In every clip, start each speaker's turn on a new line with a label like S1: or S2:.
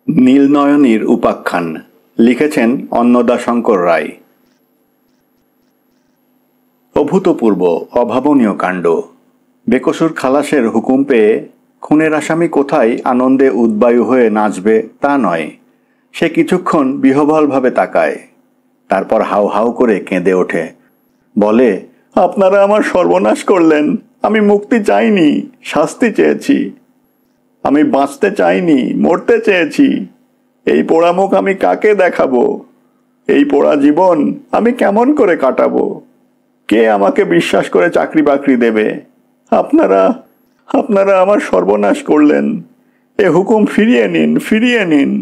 S1: নীলনয়নীর উপাখ্যান লিখেছেন অন্নদাশঙ্কর রায়। অভূতপূর্ব অভাবনীয় কাণ্ড। বেকসুর খালাসের হুকুম পেয়ে খুনের আসামি কোথায় আনন্দে উদ্বায়ু হয়ে নাচবে তা নয়, সে কিছুক্ষণ বিহ্বলভাবে তাকায়, তারপর হাউ হাউ করে কেঁদে ওঠে, বলে, আপনারা আমার সর্বনাশ করলেন। আমি মুক্তি চাইনি, শাস্তি চেয়েছি। আমি বাঁচতে চাইনি, মরতে চেয়েছি। এই পোড়া মুখ আমি কাকে দেখাবো? এই পোড়া জীবন আমি কেমন করে কাটাবো? কে আমাকে বিশ্বাস করে চাকরি বাকরি দেবে? আপনারা আপনারা আমার সর্বনাশ করলেন। এ হুকুম ফিরিয়ে নিন, ফিরিয়ে নিন।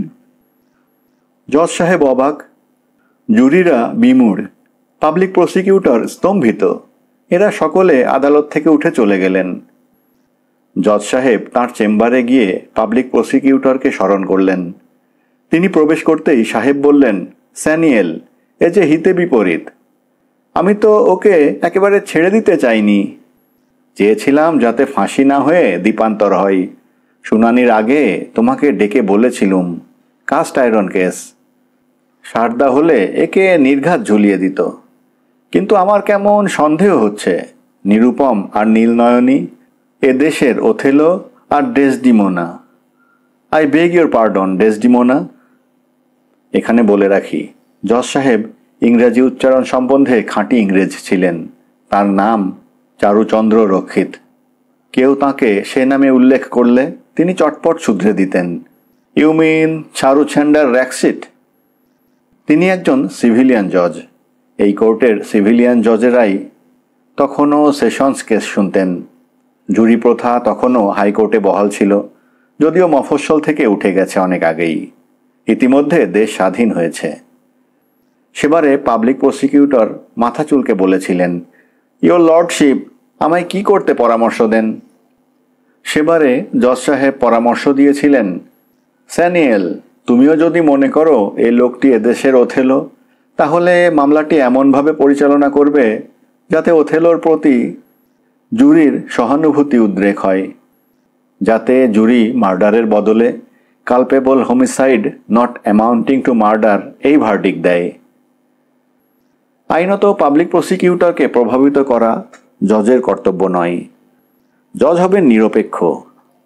S1: জজ সাহেব অবাক, জুরিরা বিমূঢ়, পাবলিক প্রসিকিউটর স্তম্ভিত। এরা সকলে আদালত থেকে উঠে চলে গেলেন। জজ সাহেব তাঁর চেম্বারে গিয়ে পাবলিক প্রসিকিউটরকে স্মরণ করলেন। তিনি প্রবেশ করতেই সাহেব বললেন, স্যানিয়েল, এ যে হিতে বিপরীত। আমি তো ওকে একেবারে ছেড়ে দিতে চাইনি। চেয়েছিলাম যাতে ফাঁসি না হয়ে দ্বীপান্তর হয়। শুনানির আগে তোমাকে ডেকে বলেছিলুম, কাস্ট আয়রন কেস। সারদা হলে একে নির্ঘাত ঝুলিয়ে দিত। কিন্তু আমার কেমন সন্দেহ হচ্ছে, নিরুপম আর নীলনয়নী এ দেশের ওথেলো আর Desdemona. I beg your pardon, Desdemona. এখানে বলে রাখি, জজ সাহেব ইংরেজি উচ্চারণ সম্বন্ধে খাঁটি ইংরেজ ছিলেন। তার নাম চারুচন্দ্র রক্ষিত। কেউ তাঁকে সে নামে উল্লেখ করলে তিনি চটপট শুধরে দিতেন, ইউ মিন চারুচেন্ডার র্যাক্সিট। তিনি একজন সিভিলিয়ান জজ। এই কোর্টের সিভিলিয়ান জজেরাই তখনও সেশনস কেস শুনতেন। জুরি প্রথা তখনও হাইকোর্টে বহাল ছিল, যদিও মফস্বল থেকে উঠে গেছে অনেক আগেই। ইতিমধ্যে দেশ স্বাধীন হয়েছে। সেবারে পাবলিক প্রসিকিউটর মাথা চুলকে বলেছিলেন, ইয়োর লর্ডশিপ, আমায় কি করতে পরামর্শ দেন? সেবারে জজ সাহেব পরামর্শ দিয়েছিলেন, স্যানিয়েল, তুমিও যদি মনে করো এই লোকটি এদেশের ওথেলো, তাহলে মামলাটি এমনভাবে পরিচালনা করবে যাতে ওথেলোর প্রতি জুরির সহানুভূতি উদ্রেক হয়, যাতে জুরি মার্ডারের বদলে culpable homicide not amounting to murder এই ভার্ডিক্ট দেয়। আইনত পাবলিক প্রসিকিউটরকে প্রভাবিত করা জজের কর্তব্য নয়। জজ হবেন নিরপেক্ষ,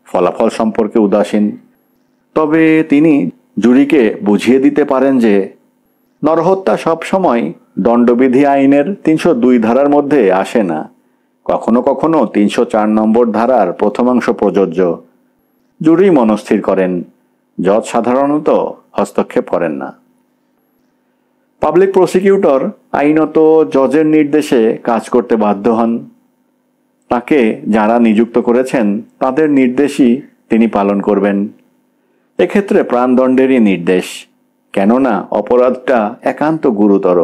S1: ফলাফল সম্পর্কে উদাসীন। তবে তিনি জুরিকে বুঝিয়ে দিতে পারেন যে নরহত্যা সবসময় দণ্ডবিধি আইনের ৩০২ ধারার মধ্যে আসে না, কখনো কখনো ৩০৪ নম্বর ধারার প্রথমাংশ প্রযোজ্য। জুরি মনস্থির করেন, জজ সাধারণত হস্তক্ষেপ করেন না। পাবলিক প্রসিকিউটর আইনত জজের নির্দেশে কাজ করতে বাধ্য হন। তাকে যারা নিযুক্ত করেছেন তাদের নির্দেশই তিনি পালন করবেন। এক্ষেত্রে প্রাণদণ্ডেরই নির্দেশ, কেননা অপরাধটা একান্ত গুরুতর।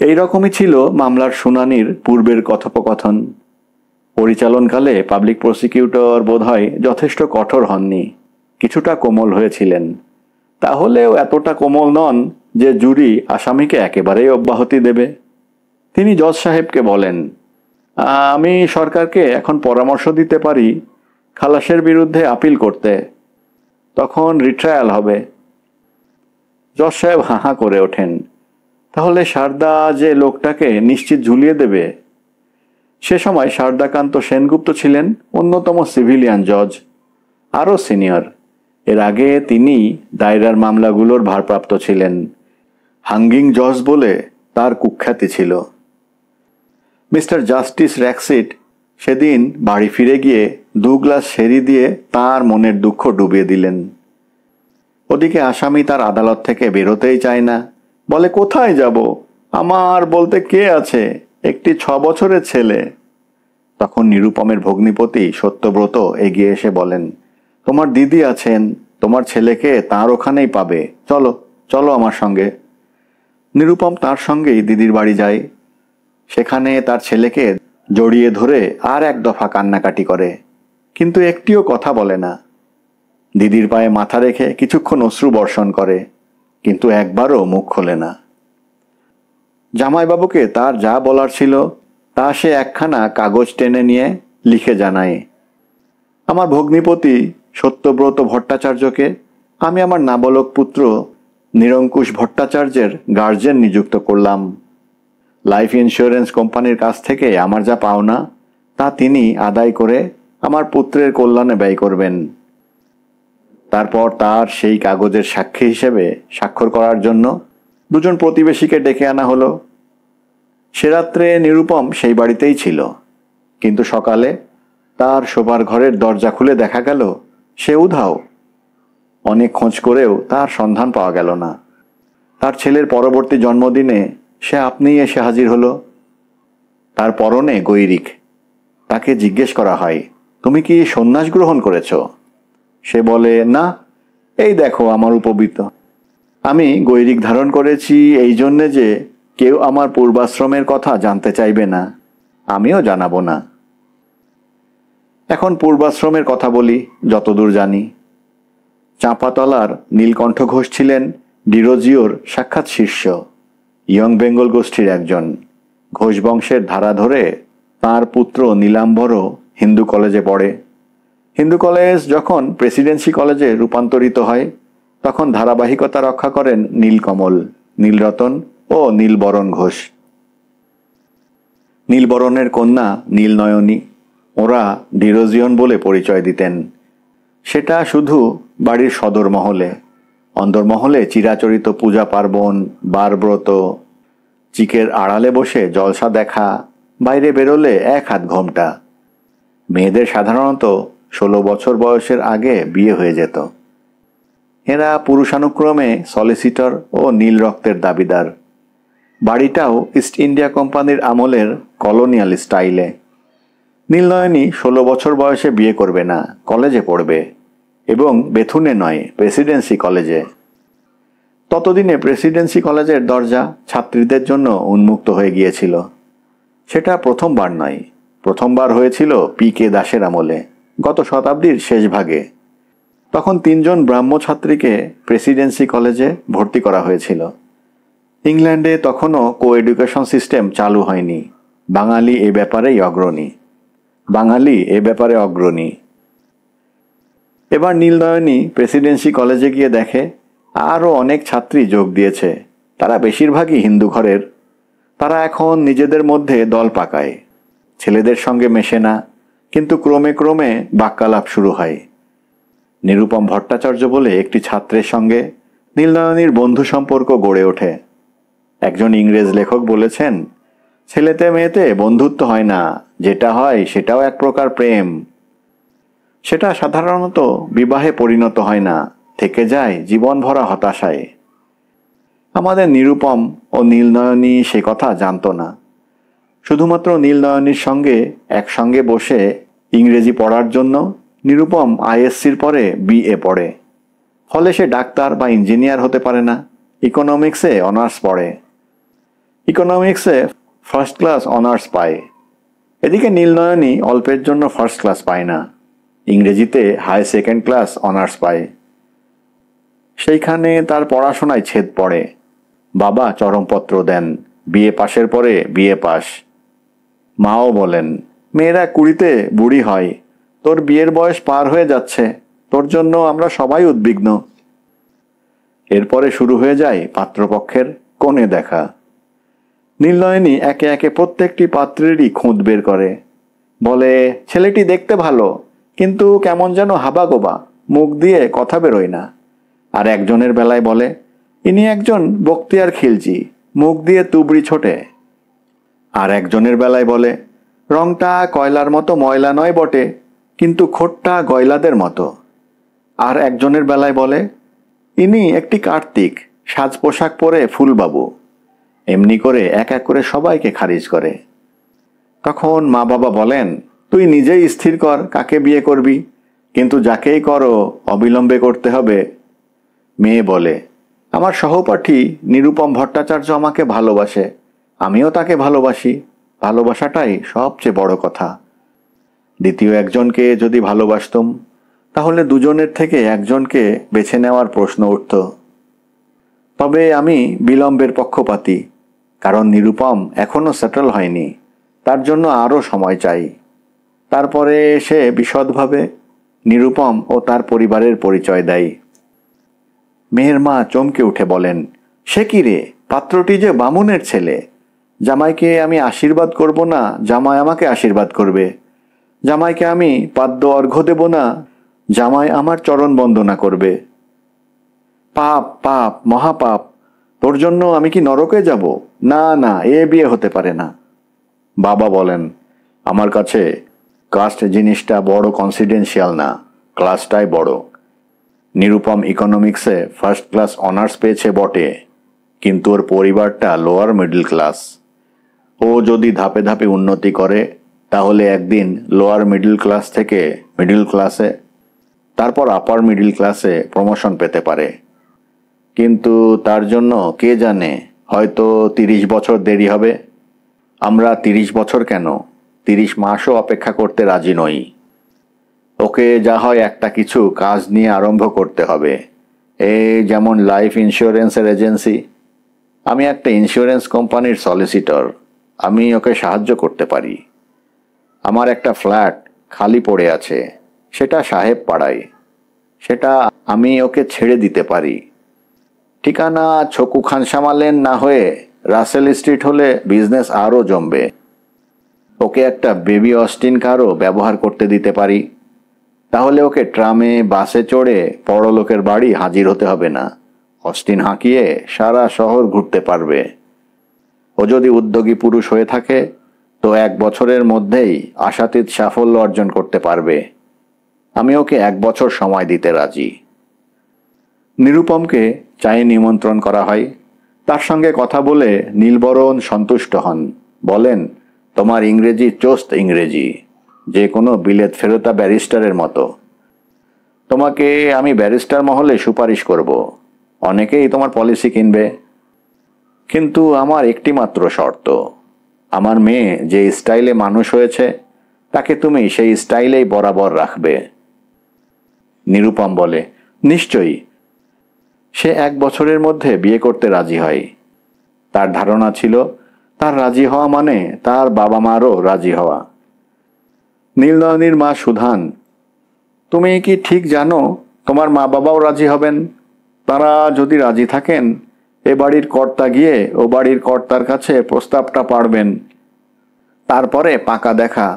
S1: এই রকমই ছিল মামলার শুনানির পূর্বের কথোপকথন। পরিচালনকালে পাবলিক প্রসিকিউটর বোধহয় যথেষ্ট কঠোর হননি, কিছুটা কোমল হয়েছিলেন। তাহলেও এতটা কোমল নন যে জুরি আসামিকে একেবারেই অব্যাহতি দেবে। তিনি জজ সাহেবকে বলেন, আমি সরকারকে এখন পরামর্শ দিতে পারি খালাসের বিরুদ্ধে আপিল করতে, তখন রিট্রায়াল হবে। জজ সাহেব হাঁ করে ওঠেন, তাহলে সারদা যে লোকটাকে নিশ্চিত ঝুলিয়ে দেবে? সে সময় সারদাকান্ত সেনগুপ্ত ছিলেন অন্যতম সিভিলিয়ান জজ, আরও সিনিয়র। এর আগে তিনি দায়রার মামলাগুলোর ভারপ্রাপ্ত ছিলেন। হাঙ্গিং জজ বলে তার কুখ্যাতি ছিল। মিস্টার জাস্টিস র্যাক্সিট সেদিন বাড়ি ফিরে গিয়ে 2 গ্লাস সেরি দিয়ে তার মনের দুঃখ ডুবিয়ে দিলেন। ওদিকে আসামি তার আদালত থেকে বেরোতেই চায় না, বলে, কোথায় যাব? আমার বলতে কে আছে? একটি 6 বছরের ছেলে। তখন নিরুপমের ভগ্নিপতি সত্যব্রত এগিয়ে এসে বলেন, তোমার দিদি আছেন, তোমার ছেলেকে তার ওখানেই পাবে, চলো চলো আমার সঙ্গে। নিরুপম তার সঙ্গেই দিদির বাড়ি যায়। সেখানে তার ছেলেকে জড়িয়ে ধরে আর এক দফা কান্নাকাটি করে, কিন্তু একটিও কথা বলে না। দিদির পায়ে মাথা রেখে কিছুক্ষণ অশ্রু বর্ষণ করে, কিন্তু একবারও মুখ খোলে না। জামাইবাবুকে তার যা বলার ছিল তা সে একখানা কাগজ টেনে নিয়ে লিখে জানায়, আমার ভগ্নিপতি সত্যব্রত ভট্টাচার্যকে আমি আমার নাবালক পুত্র নিরঙ্কুশ ভট্টাচার্যের গার্জেন নিযুক্ত করলাম। লাইফ ইন্স্যুরেন্স কোম্পানির কাছ থেকে আমার যা পাওনা তা তিনি আদায় করে আমার পুত্রের কল্যাণে ব্যয় করবেন। তারপর তার সেই কাগজের সাক্ষী হিসেবে স্বাক্ষর করার জন্য দুজন প্রতিবেশীকে ডেকে আনা হলো। সে রাত্রে নিরুপম সেই বাড়িতেই ছিল, কিন্তু সকালে তার শোবার ঘরের দরজা খুলে দেখা গেল সে উধাও। অনেক খোঁজ করেও তার সন্ধান পাওয়া গেল না। তার ছেলের পরবর্তী জন্মদিনে সে আপনিই এসে হাজির হলো। তার পরনে গৈরিক। তাকে জিজ্ঞেস করা হয়, তুমি কি সন্ন্যাস গ্রহণ করেছ? সে বলে, না, এই দেখো আমার উপবৃত্ত। আমি গৈরিক ধারণ করেছি এই জন্যে যে কেউ আমার পূর্বাশ্রমের কথা জানতে চাইবে না, আমিও জানাবো না। এখন পূর্বাশ্রমের কথা বলি যতদূর জানি। চাঁপাতলার নীলকণ্ঠ ঘোষ ছিলেন ডিরোজিওর সাক্ষাৎ শিষ্য, ইয়ং বেঙ্গল গোষ্ঠীর একজন। ঘোষ বংশের ধারা ধরে তাঁর পুত্র নীলাম্বরও হিন্দু কলেজে পড়ে। হিন্দু কলেজ যখন প্রেসিডেন্সি কলেজে রূপান্তরিত হয় তখন ধারাবাহিকতা রক্ষা করেন নীলকমল, নীলরতন ও নীলবরণ ঘোষ। নীলবরণের কন্যা নীলনয়নী। ওরা ডিরোজিয়ন বলে পরিচয় দিতেন। সেটা শুধু বাড়ির সদর মহলে। অন্দরমহলে চিরাচরিত পূজা পার্বণ, বারব্রত, চিকের আড়ালে বসে জলসা দেখা, বাইরে বেরোলে এক হাত ঘোমটা। মেয়েদের সাধারণত 16 বছর বয়সের আগে বিয়ে হয়ে যেত। এরা পুরুষানুক্রমে সলিসিটর ও নীল রক্তের দাবিদার। বাড়িটাও ইস্ট ইন্ডিয়া কোম্পানির আমলের কলোনিয়াল স্টাইলে। নীলনয়নী 16 বছর বয়সে বিয়ে করবে না, কলেজে পড়বে, এবং বেথুনে নয়, প্রেসিডেন্সি কলেজে। ততদিনে প্রেসিডেন্সি কলেজের দরজা ছাত্রীদের জন্য উন্মুক্ত হয়ে গিয়েছিল। সেটা প্রথমবার নয়, প্রথমবার হয়েছিল P.K. দাসের আমলে, গত শতাব্দীর শেষ ভাগে। তখন 3 জন ব্রাহ্ম ছাত্রীকে প্রেসিডেন্সি কলেজে ভর্তি করা হয়েছিল। ইংল্যান্ডে তখনও কো-এডুকেশন সিস্টেম চালু হয়নি। বাঙালি এ ব্যাপারে অগ্রণী। এবার নীলনয়নী প্রেসিডেন্সি কলেজে গিয়ে দেখে আরও অনেক ছাত্রী যোগ দিয়েছে। তারা বেশিরভাগই হিন্দু ঘরের। তারা এখন নিজেদের মধ্যে দল পাকায়। ছেলেদের সঙ্গে মেশে না, কিন্তু ক্রমে ক্রমে বাক্যালাপ শুরু হয়। নিরুপম ভট্টাচার্য বলে একটি ছাত্রের সঙ্গে নীলনয়নীর বন্ধু সম্পর্ক গড়ে ওঠে। একজন ইংরেজ লেখক বলেছেন, ছেলেতে মেয়েতে বন্ধুত্ব হয় না, যেটা হয় সেটাও এক প্রকার প্রেম। সেটা সাধারণত বিবাহে পরিণত হয় না, থেকে যায় জীবন ভরা হতাশায়। আমাদের নিরুপম ও নীলনয়নী সে কথা জানত না। শুধুমাত্র নীলনয়নীর সঙ্গে একসঙ্গে বসে ইংরেজি পড়ার জন্য নিরুপম ISCর পরে BA পড়ে। ফলে সে ডাক্তার বা ইঞ্জিনিয়ার হতে পারে না। ইকোনমিক্সে অনার্স পড়ে। ইকোনমিক্সে ফার্স্ট ক্লাস অনার্স পায়। এদিকে নীলনয়নী অল্পের জন্য ফার্স্ট ক্লাস পায় না, ইংরেজিতে হাই সেকেন্ড ক্লাস অনার্স পায়। সেইখানে তার পড়াশোনায় ছেদ পড়ে। বাবা চরমপত্র দেন, BA পাশের পরে BA পাস। মাও বলেন, মেয়েরা 20তে বুড়ি হয়, তোর বিয়ের বয়স পার হয়ে যাচ্ছে, তোর জন্য আমরা সবাই উদ্বিগ্ন। এরপরে শুরু হয়ে যায় পাত্রপক্ষের কনে দেখা। নীলনয়নী একে একে প্রত্যেকটি পাত্রেরই খুঁত বের করে। বলে, ছেলেটি দেখতে ভালো, কিন্তু কেমন যেন হাবাগোবা, মুখ দিয়ে কথা বেরোয় না। আর একজনের বেলায় বলে, ইনি একজন বক্তিয়ার খিলজি, মুখ দিয়ে তুবড়ি ছোটে। আর একজনের বেলায় বলে, রংটা কয়লার মতো ময়লা নয় বটে, কিন্তু খোটটা গয়লাদের মতো। আর একজনের বেলায় বলে, ইনি একটি কার্তিক, সাজ পোশাক পরে ফুলবাবু। এমনি করে এক এক করে সবাইকে খারিজ করে। তখন মা বাবা বলেন, তুই নিজেই স্থির কর কাকে বিয়ে করবি, কিন্তু যাকেই করো অবিলম্বে করতে হবে। মেয়ে বলে, আমার সহপাঠী নিরুপম ভট্টাচার্য আমাকে ভালোবাসে, আমিও তাকে ভালোবাসি, ভালোবাসাটাই সবচেয়ে বড় কথা। দ্বিতীয় একজনকে যদি ভালোবাসতুম তাহলে দুজনের থেকে একজনকে বেছে নেওয়ার প্রশ্ন উঠত। তবে আমি বিলম্বের পক্ষপাতী, কারণ নিরুপম এখনো সেটেল হয়নি, তার জন্য আরও সময় চাই। তারপরে সে বিশদভাবে নিরুপম ও তার পরিবারের পরিচয় দেয়। মেয়ের মা চমকে উঠে বলেন, সে কি রে, পাত্রটি যে বামুনের ছেলে। জামাইকে আমি আশীর্বাদ করব না, জামাই আমাকে আশীর্বাদ করবে। জামাইকে আমি পাদ্য অর্ঘ্য দেব না, জামাই আমার চরণ বন্দনা করবে। পাপ, পাপ, মহাপাপ। তোর জন্য আমি কি নরকে যাব? না না, এ বিয়ে হতে পারে না। বাবা বলেন, আমার কাছে কাস্ট জিনিসটা বড় কনফিডেন্সিয়াল না, ক্লাসটাই বড়। নিরুপম ইকোনমিক্সে ফার্স্ট ক্লাস অনার্স পেয়েছে বটে, কিন্তু ওর পরিবারটা লোয়ার মিডল ক্লাস। ও যদি ধাপে ধাপে উন্নতি করে তাহলে একদিন লোয়ার মিডল ক্লাস থেকে মিডল ক্লাসে, তারপর আপার মিডল ক্লাসে প্রমোশন পেতে পারে। কিন্তু তার জন্য কে জানে, হয়তো 30 বছর দেরি হবে। আমরা 30 বছর কেন, 30 মাসও অপেক্ষা করতে রাজি নই। ওকে যা হয় একটা কিছু কাজ নিয়ে আরম্ভ করতে হবে। এই যেমন লাইফ ইন্স্যুরেন্সের এজেন্সি। আমি একটা ইন্স্যুরেন্স কোম্পানির সলিসিটর, আমি ওকে সাহায্য করতে পারি। আমার একটা ফ্ল্যাট খালি পড়ে আছে, সেটা সাহেব পাড়ায়, সেটা আমি ওকে ছেড়ে দিতে পারি। ঠিকানা ছকু খানসামালেন না হয়ে রাসেল স্ট্রিট হলে বিজনেস আরও জমবে। ওকে একটা বেবি অস্টিন কারও ব্যবহার করতে দিতে পারি, তাহলে ওকে ট্রামে বাসে চড়ে বড়লোকের বাড়ি হাজির হতে হবে না, অস্টিন হাঁকিয়ে সারা শহর ঘুরতে পারবে। ও যদি উদ্যোগী পুরুষ হয়ে থাকে তো 1 বছরের মধ্যেই আশাতীত সাফল্য অর্জন করতে পারবে। আমি ওকে 1 বছর সময় দিতে রাজি। নিরুপমকে চায়ে নিমন্ত্রণ করা হয়। তার সঙ্গে কথা বলে নীলবরণ সন্তুষ্ট হন। বলেন, তোমার ইংরেজি চোস্ত ইংরেজি, যে কোনো বিলেত ফেরতা ব্যারিস্টারের মতো। তোমাকে আমি ব্যারিস্টার মহলে সুপারিশ করব, অনেকেই তোমার পলিসি কিনবে। কিন্তু আমার একটি মাত্র শর্ত, আমার মেয়ে যে স্টাইলে মানুষ হয়েছে তাকে তুমি সেই স্টাইলেই বরাবর রাখবে। নিরুপম বলে, নিশ্চয়ই। সে 1 বছরের মধ্যে বিয়ে করতে রাজি হয়। তার ধারণা ছিল তার রাজি হওয়া মানে তার বাবা মারও রাজি হওয়া। নীলনয়নীর মা সুধান, তুমি কি ঠিক জানো তোমার মা বাবাও রাজি হবেন? তারা যদি রাজি থাকেন এ বাড়ির কর্তা গিয়ে ও বাড়ির কর্তার কাছে প্রস্তাবটা পাড়বেন, তারপরে পাকা দেখা,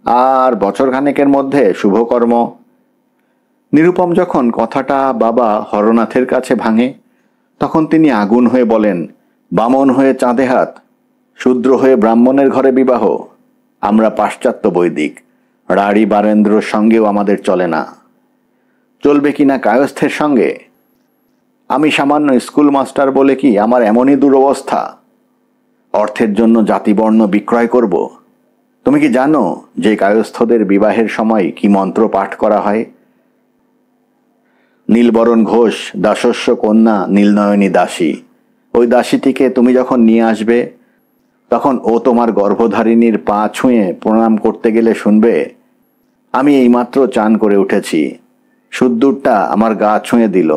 S1: আর বছরখানেকের মধ্যে শুভকর্ম। নিরুপম যখন কথাটা বাবা হরনাথের কাছে ভাঙে তখন তিনি আগুন হয়ে বলেন, বামন হয়ে চাঁদে হাত, শূদ্র হয়ে ব্রাহ্মণের ঘরে বিবাহ। আমরা পাশ্চাত্য বৈদিক, রাড়ি বারেন্দ্রর সঙ্গেও আমাদের চলে না। চলবে কিনা কায়স্থের সঙ্গে? আমি সামান্য স্কুল মাস্টার বলে কি আমার এমনই দুরবস্থা? অর্থের জন্য জাতিবর্ণ বিক্রয় করব? তুমি কি জানো যে কায়স্থদের বিবাহের সময় কি মন্ত্র পাঠ করা হয়? নীলবরণ ঘোষ দাসস্য কন্যা নীলনয়নী দাসী। ওই দাসীটিকে তুমি যখন নিয়ে আসবে তখন ও তোমার গর্ভধারিণীর পা ছুঁয়ে প্রণাম করতে গেলে শুনবে, আমি এইমাত্র চান করে উঠেছি, সুদ্দূরটা আমার গা ছুঁয়ে দিল।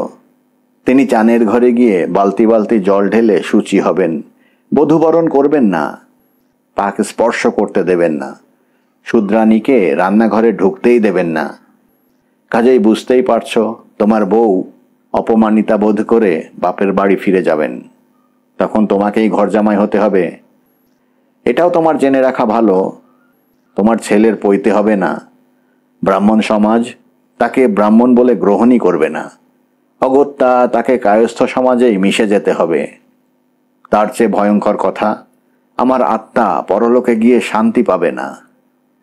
S1: তিনি চানের ঘরে গিয়ে বালতি বালতি জল ঢেলে শুচি হবেন, বধূবরণ করবেন না, পাকে স্পর্শ করতে দেবেন না, শূদ্রাণীকে রান্নাঘরে ঢুকতেই দেবেন না। কাজেই বুঝতেই পারছ তোমার বউ অপমানিতা বোধ করে বাপের বাড়ি ফিরে যাবেন। তখন তোমাকেই ঘরজামাই হতে হবে। এটাও তোমার জেনে রাখা ভালো, তোমার ছেলের পৈতে হবে না। ব্রাহ্মণ সমাজ তাকে ব্রাহ্মণ বলে গ্রহণই করবে না, অগত্যা তাকে কায়স্থ সমাজেই মিশে যেতে হবে। তার চেয়ে ভয়ঙ্কর কথা, আমার আত্মা পরলোকে গিয়ে শান্তি পাবে না।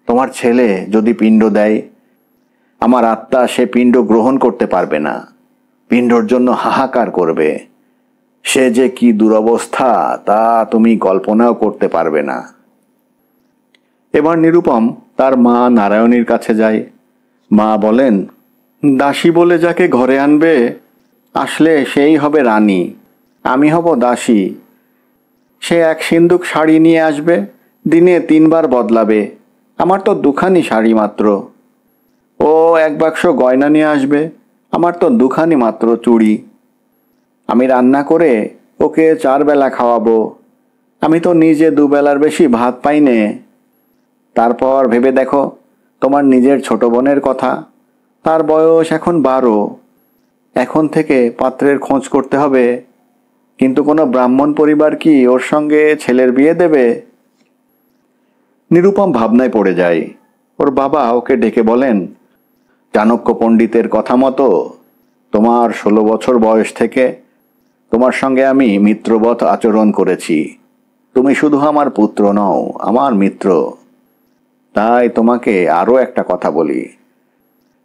S1: তোমার ছেলে যদি পিণ্ড দেয়, আমার আত্মা সে পিণ্ড গ্রহণ করতে পারবে না, পিণ্ডর জন্য হাহাকার করবে। সে যে কি দুরবস্থা তা তুমি কল্পনাও করতে পারবে না। এবার নিরুপম তার মা নারায়ণীর কাছে যায়। মা বলেন, দাসী বলে যাকে ঘরে আনবে, আসলে সেই হবে রানী, আমি হব দাসী। সে 1 সিন্দুক শাড়ি নিয়ে আসবে, দিনে 3 বার বদলাবে, আমার তো 2খানি শাড়ি মাত্র। ও 1 বাক্স গয়না নিয়ে আসবে, আমার তো 2খানি মাত্র চুড়ি। আমি রান্না করে ওকে 4 বেলা খাওয়াবো, আমি তো নিজে 2 বেলার বেশি ভাত পাই নে। তারপর ভেবে দেখো তোমার নিজের ছোট বোনের কথা, তার বয়স এখন 12। এখন থেকে পাত্রের খোঁজ করতে হবে। কিন্তু কোনো ব্রাহ্মণ পরিবার কি ওর সঙ্গে ছেলের বিয়ে দেবে? নিরুপম ভাবনায় পড়ে যায়। ওর বাবা ওকে ডেকে বলেন, চাণক্য পণ্ডিতের কথা মতো তোমার 16 বছর বয়স থেকে তোমার সঙ্গে আমি মিত্রবৎ আচরণ করেছি। তুমি শুধু আমার পুত্র নও, আমার মিত্র। তাই তোমাকে আরও একটা কথা বলি,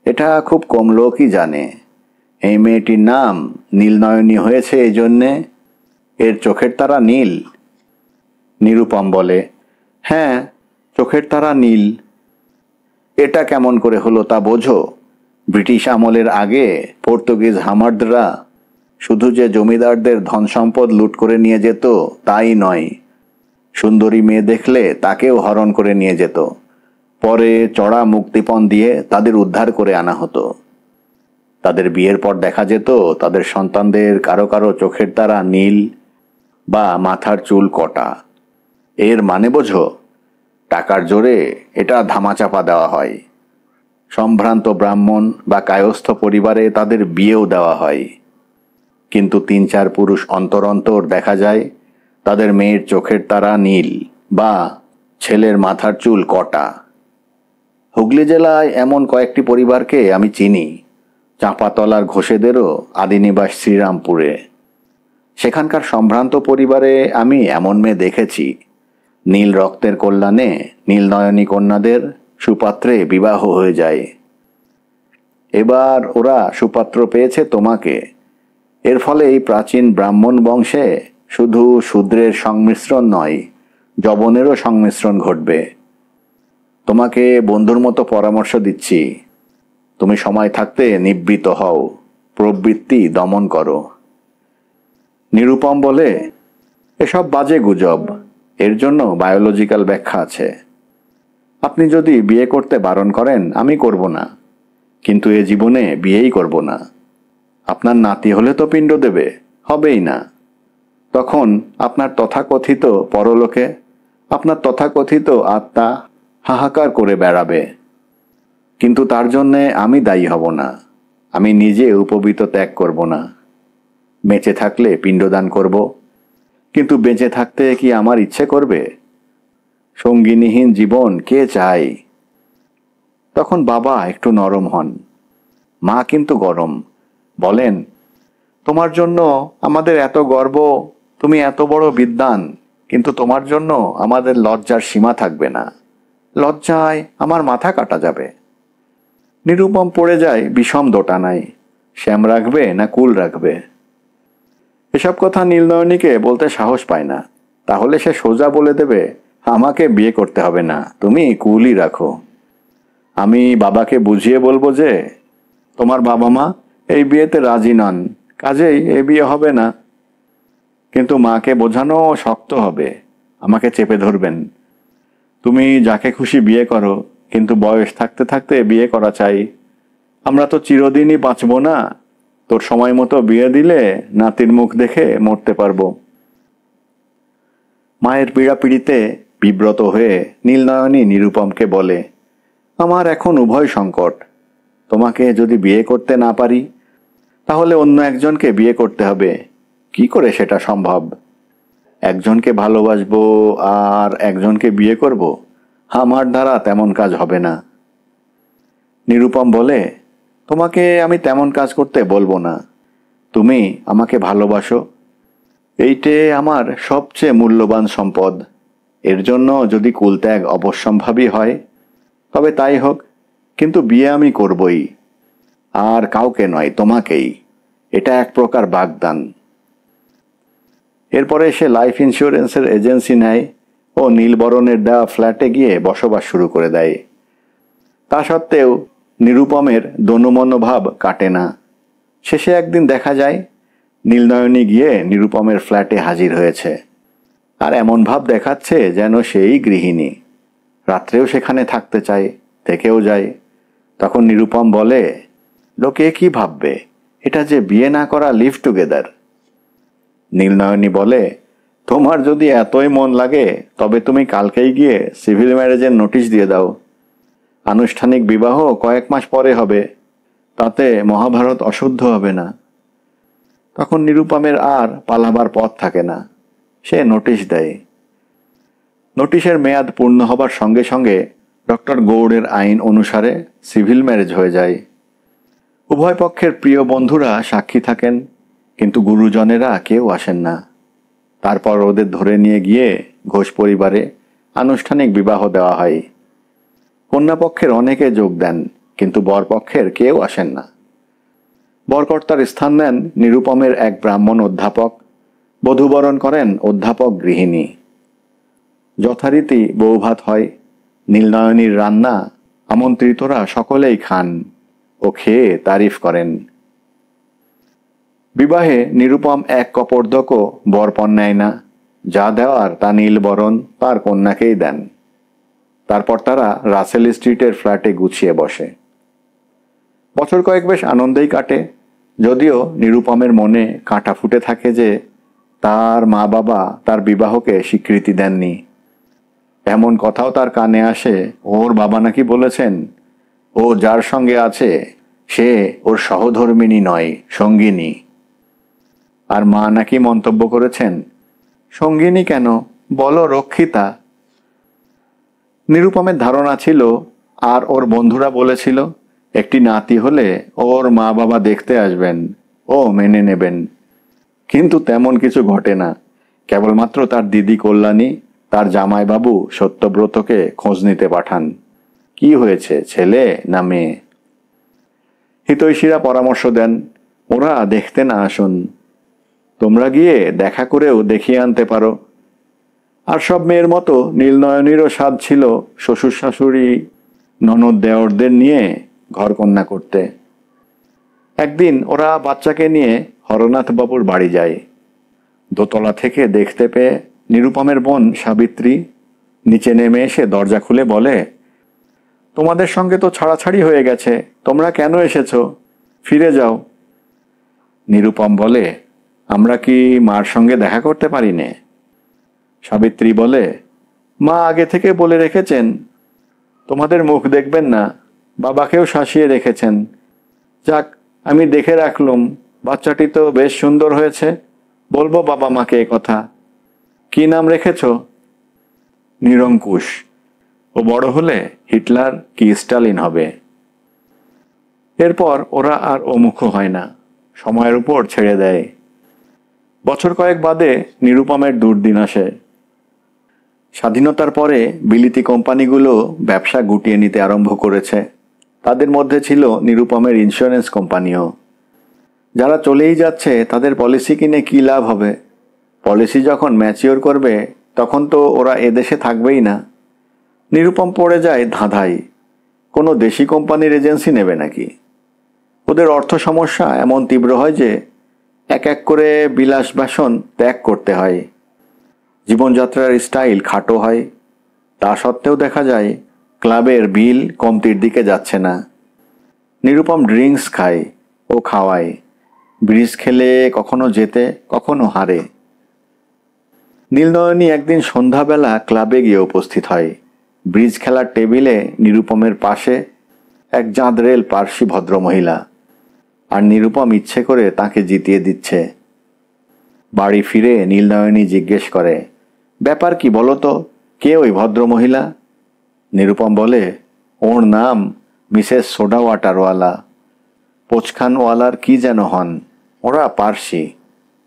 S1: এটা খুব কম লোকই জানে। এই মেয়েটির নাম নীলনয়নী হয়েছে এই জন্যে এর চোখের তারা নীল। নিরুপম বলে, হ্যাঁ, চোখের তারা নীল। এটা কেমন করে হলো তা বোঝো? ব্রিটিশ আমলের আগে পর্তুগিজ হামার্দরা শুধু যে জমিদারদের ধন সম্পদ লুট করে নিয়ে যেত তাই নয়, সুন্দরী মেয়ে দেখলে তাকেও হরণ করে নিয়ে যেত। পরে চড়া মুক্তিপণ দিয়ে তাদের উদ্ধার করে আনা হতো। তাদের বিয়ের পর দেখা যেত তাদের সন্তানদের কারো কারো চোখের তারা নীল বা মাথার চুল কটা। এর মানে বোঝো? টাকার জোরে এটা ধামাচাপা দেওয়া হয়। সম্ভ্রান্ত ব্রাহ্মণ বা কায়স্থ পরিবারে তাদের বিয়েও দেওয়া হয়। কিন্তু 3-4 পুরুষ অন্তর অন্তর দেখা যায় তাদের মেয়ের চোখের তারা নীল বা ছেলের মাথার চুল কটা। হুগলি জেলায় এমন কয়েকটি পরিবারকে আমি চিনি। চাঁপাতলার ঘোষেদেরও আদিনিবাস শ্রীরামপুরে। সেখানকার সম্ভ্রান্ত পরিবারে আমি এমন মেয়ে দেখেছি, নীল রক্তের কল্যাণে নীলনয়নী কন্যাদের সুপাত্রে বিবাহ হয়ে যায়। এবার ওরা সুপাত্র পেয়েছে তোমাকে। এর ফলে এই প্রাচীন ব্রাহ্মণ বংশে শুধু শূদ্রের সংমিশ্রণ নয়, যবনেরও সংমিশ্রণ ঘটবে। তোমাকে বন্ধুর মতো পরামর্শ দিচ্ছি, তুমি সময় থাকতে নিবৃত্ত হও, প্রবৃত্তি দমন করো। নিরুপম বলে, এসব বাজে গুজব, এর জন্য বায়োলজিক্যাল ব্যাখ্যা আছে। আপনি যদি বিয়ে করতে বারণ করেন আমি করব না, কিন্তু এ জীবনে বিয়েই করব না। আপনার নাতি হলে তো পিণ্ড দেবে, হবেই না। তখন আপনার তথাকথিত পরলোকে আপনার তথাকথিত আত্মা হাহাকার করে বেড়াবে। কিন্তু তার জন্যে আমি দায়ী হব না। আমি নিজে উপবীত ত্যাগ করব না। বেঁচে থাকলে পিণ্ডদান করব, কিন্তু বেঁচে থাকতে কি আমার ইচ্ছে করবে? সঙ্গিনীহীন জীবন কে চায়? তখন বাবা একটু নরম হন, মা কিন্তু গরম। বলেন, তোমার জন্য আমাদের এত গর্ব, তুমি এত বড় বিদ্বান, কিন্তু তোমার জন্য আমাদের লজ্জার সীমা থাকবে না। লজ্জায় আমার মাথা কাটা যাবে। নিরুপম পড়ে যায় বিষম দোটানায়। শ্যাম রাখবে না কুল রাখবে? এসব কথা নীলনয়নীকে বলতে সাহস পায় না। তাহলে সে সোজা বলে দেবে, আমাকে বিয়ে করতে হবে না, তুমি কুলই রাখো। আমি বাবাকে বুঝিয়ে বলবো যে তোমার বাবা মা এই বিয়েতে রাজি নন, কাজেই এ বিয়ে হবে না। কিন্তু মাকে বোঝানো শক্ত হবে, আমাকে চেপে ধরবেন। তুমি যাকে খুশি বিয়ে করো, কিন্তু বয়স থাকতে থাকতে বিয়ে করা চাই। আমরা তো চিরদিনই বাঁচব না। তোর সময় মতো বিয়ে দিলে নাতির মুখ দেখে মরতে পারবো। মায়ের পীড়াপিড়িতে বিব্রত হয়ে নীলনয়নী নিরুপমকে বলে, আমার এখন উভয় সংকট। তোমাকে যদি বিয়ে করতে না পারি, তাহলে অন্য একজনকে বিয়ে করতে হবে। কি করে সেটা সম্ভব? একজনকে ভালোবাসবো আর একজনকে বিয়ে করব? আমার দ্বারা তেমন কাজ হবে না। নিরুপম বলে, তোমাকে আমি তেমন কাজ করতে বলবো না। তুমি আমাকে ভালোবাসো, এইটে আমার সবচেয়ে মূল্যবান সম্পদ। এর জন্য যদি কুলত্যাগ অবশ্যম্ভাবী হয় তবে তাই হোক, কিন্তু বিয়ে আমি করবই। আর কাউকে নয়, তোমাকেই। এটা এক প্রকার বাগদান। এরপরে সে লাইফ ইন্স্যুরেন্সের এজেন্সি নেয় ও নীলবরণের দেওয়া ফ্ল্যাটে গিয়ে বসবাস শুরু করে দেয়। তা সত্ত্বেও নিরুপমের দনুমনোভাব কাটে না। শেষে একদিন দেখা যায় নীলনয়নী গিয়ে নিরুপমের ফ্ল্যাটে হাজির হয়েছে, আর এমন ভাব দেখাচ্ছে যেন সেই গৃহিণী। রাত্রেও সেখানে থাকতে চায়, থেকেও যায়। তখন নিরুপম বলে, লোকে কি ভাববে? এটা যে বিয়ে না করা লিভ টুগেদার। নীলনয়নী বলে, তোমার যদি এতই মন লাগে তবে তুমি কালকেই গিয়ে সিভিল ম্যারেজের নোটিশ দিয়ে দাও। আনুষ্ঠানিক বিবাহ কয়েক মাস পরে হবে। তাতে মহাভারত অশুদ্ধ হবে না। তখন নিরুপমের আর পালাবার পথ থাকে না। সে নোটিশ দেয়। নোটিশের মেয়াদ পূর্ণ হবার সঙ্গে সঙ্গে ডক্টর গৌড়ের আইন অনুসারে সিভিল ম্যারেজ হয়ে যায়। উভয় পক্ষের প্রিয় বন্ধুরা সাক্ষী থাকেন, কিন্তু গুরুজনেরা কেউ আসেন না। তারপর ওদের ধরে নিয়ে গিয়ে ঘোষ পরিবারে আনুষ্ঠানিক বিবাহ দেওয়া হয়। কন্যাপক্ষের অনেকে যোগ দেন, কিন্তু বরপক্ষের কেউ আসেন না। বরকর্তার স্থান নেন নিরুপমের এক ব্রাহ্মণ অধ্যাপক, বধূবরণ করেন অধ্যাপক গৃহিণী। যথারীতি বৌভাত হয়। নীলনয়নীর রান্না আমন্ত্রিতরা সকলেই খান ও খেয়ে তারিফ করেন। বিবাহে নিরুপম এক কপর্দকও বরপণ নেয় না। যা দেওয়ার তা নীলবরণ তার কন্যাকেই দেন। তারপর তারা রাসেল স্ট্রিটের ফ্ল্যাটে গুছিয়ে বসে। বছর কয়েক বেশ আনন্দেই কাটে, যদিও নিরুপমের মনে কাঁটা ফুটে থাকে যে তার মা বাবা তার বিবাহকে স্বীকৃতি দেননি। এমন কথাও তার কানে আসে, ওর বাবা নাকি বলেছেন ও যার সঙ্গে আছে সে ওর সহধর্মিণী নয়, সঙ্গিনী। আর মা নাকি মন্তব্য করেছেন, সঙ্গিনী কেন, বলো রক্ষিতা। নিরুপমের ধারণা ছিল, আর ওর বন্ধুরা বলেছিল, একটি নাতি হলে ওর মা বাবা দেখতে আসবেন, ও মেনে নেবেন। কিন্তু তেমন কিছু ঘটে না। কেবলমাত্র তার দিদি কল্যাণী তার জামাইবাবু সত্যব্রতকে খোঁজ নিতে পাঠান। কি হয়েছে, ছেলে না মেয়ে? হিতৈষীরা পরামর্শ দেন, ওরা দেখতে না আসুন, তোমরা গিয়ে দেখা করেও দেখিয়ে আনতে পারো। আর সব মেয়ের মতো নীলনয়নীরও স্বাদ ছিল শ্বশুর শাশুড়ি ননদ দেওরদের নিয়ে ঘরকন্যা করতে। একদিন ওরা বাচ্চাকে নিয়ে হরনাথ বাবুর বাড়ি যায়। দোতলা থেকে দেখতে পেয়ে নিরুপমের বোন সাবিত্রী নিচে নেমে এসে দরজা খুলে বলে, তোমাদের সঙ্গে তো ছাড়াছাড়ি হয়ে গেছে, তোমরা কেন এসেছো? ফিরে যাও। নিরুপম বলে, আমরা কি মার সঙ্গে দেখা করতে পারি নে? সাবিত্রী বলে, মা আগে থেকে বলে রেখেছেন তোমাদের মুখ দেখবেন না, বাবাকেও শাসিয়ে রেখেছেন। যাক, আমি দেখে রাখলুম, বাচ্চাটি তো বেশ সুন্দর হয়েছে, বলবো বাবা মাকে এ কথা। কি নাম রেখেছ? নিরঙ্কুশ। ও বড় হলে হিটলার কি স্টালিন হবে। এরপর ওরা আর ওমুখ হয় না, সময়ের উপর ছেড়ে দেয়। বছর কয়েক বাদে নিরুপমের দুর্দিন আসে। স্বাধীনতার পরে বিলিতি কোম্পানিগুলো ব্যবসা গুটিয়ে নিতে আরম্ভ করেছে। তাদের মধ্যে ছিল নিরুপমের ইন্স্যুরেন্স কোম্পানিও। যারা চলেই যাচ্ছে তাদের পলিসি কিনে কী লাভ হবে? পলিসি যখন ম্যাচিওর করবে তখন তো ওরা এদেশে থাকবেই না। নিরুপম পড়ে যায় ধাঁধায়, কোনো দেশি কোম্পানির এজেন্সি নেবে নাকি? ওদের অর্থ সমস্যা এমন তীব্র হয় যে এক এক করে বিলাস বাসন ত্যাগ করতে হয়। জীবনযাত্রার স্টাইল খাটো হয়। তা সত্ত্বেও দেখা যায় ক্লাবের বিল কমতির দিকে যাচ্ছে না। নিরুপম ড্রিঙ্কস খায় ও খাওয়ায়, ব্রিজ খেলে কখনো জেতে কখনো হারে। নীলনয়নী একদিন সন্ধ্যাবেলা ক্লাবে গিয়ে উপস্থিত হয়। ব্রিজ খেলার টেবিলে নিরুপমের পাশে এক জাঁদরেল পার্সি ভদ্রমহিলা, আর নিরুপম ইচ্ছে করে তাকে জিতিয়ে দিচ্ছে। বাড়ি ফিরে নীলনয়নী জিজ্ঞেস করে, ব্যাপার কি বলো তো, কে ওই ভদ্রমহিলা? নিরুপম বলে, ওর নাম মিসেস সোডা ওয়াটারওয়ালা, পোচখানওয়ালার কি যেন হন। ওরা পার্সি,